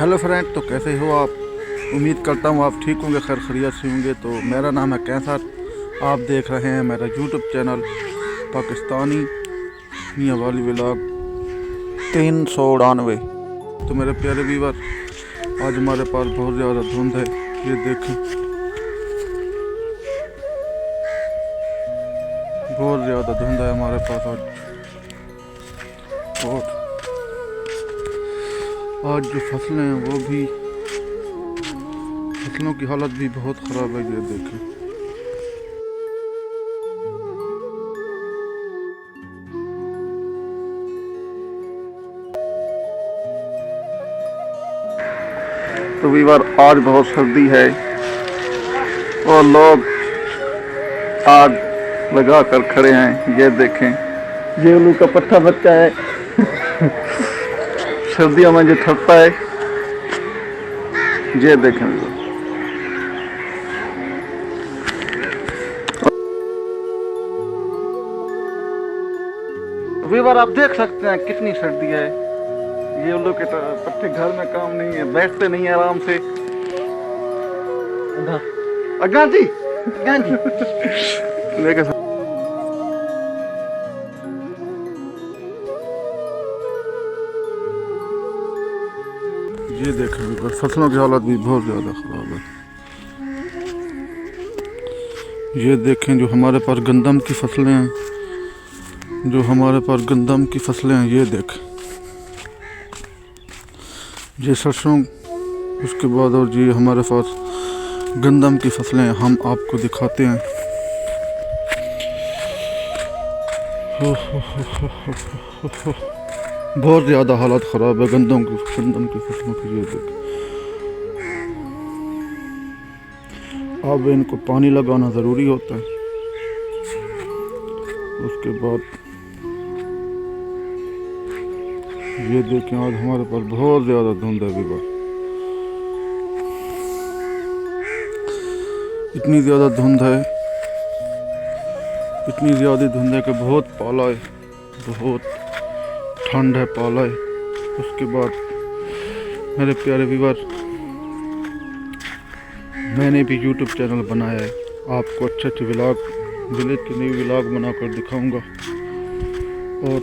Hello friend, तो कैसे हो आप। उम्मीद करता हूँ आप ठीक होंगे, खैर खैरियत से होंगे। तो मेरा नाम है कैसर, आप देख रहे हैं मेरा यूट्यूब चैनल पाकिस्तानी मियाँ वाली व्लॉग 399। तो मेरे प्यारे व्यूअर, आज हमारे पास बहुत ज़्यादा धुंध है, ये देखें, बहुत ज़्यादा धुंध है हमारे पास आज। और आज जो फसलें हैं वो भी, फसलों की हालत भी बहुत ख़राब है, ये देखें। तो व्यूअर, आज बहुत सर्दी है और लोग आग लगा कर खड़े हैं, ये देखें। ये उल्लू का पट्टा बच्चा है सर्दियों में जो ठरता है, ये देखें। व्यूअर, आप देख सकते हैं कितनी सर्दी है। ये उल्लू के पट्टे घर में काम नहीं है, बैठते नहीं है आराम से। अगा जी लेके ये देखें, फसलों की हालत भी बहुत ज़्यादा ख़राब है। ये देखें, जो हमारे पास गंदम की फसलें हैं, ये देखें, ये सरसों, उसके बाद और जी हमारे पास गंदम की फसलें हैं, हम आपको दिखाते हैं। बहुत ज़्यादा हालत ख़राब है गंदम की फसलों की। ये देखें, अब इनको पानी लगाना ज़रूरी होता है। उसके बाद ये देखें, आज हमारे पास बहुत ज़्यादा धुंध है व्यूअर। इतनी ज़्यादा धुंध है कि बहुत पाला है, बहुत ठंड है, पाला है। उसके बाद मेरे प्यारे व्यूअर, मैंने भी यूट्यूब चैनल बनाया है, आपको अच्छे व्लॉग, विलेज के न्यू व्लॉग बनाकर दिखाऊंगा। और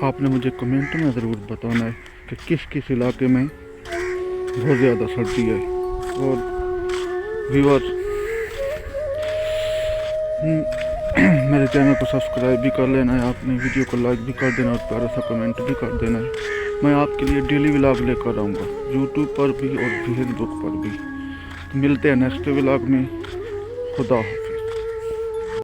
आपने मुझे कमेंट में ज़रूर बताना है कि किस किस इलाके में बहुत ज़्यादा सर्दी है। और व्यूअर, मेरे चैनल को सब्सक्राइब भी कर लेना है आपने, वीडियो को लाइक भी कर देना और प्यारा सा कमेंट भी कर देना है। मैं आपके लिए डेली व्लॉग लेकर आऊँगा, यूट्यूब पर भी और फेसबुक पर भी। तो मिलते हैं नेक्स्ट व्लॉग में। खुदा हाफ़िज़।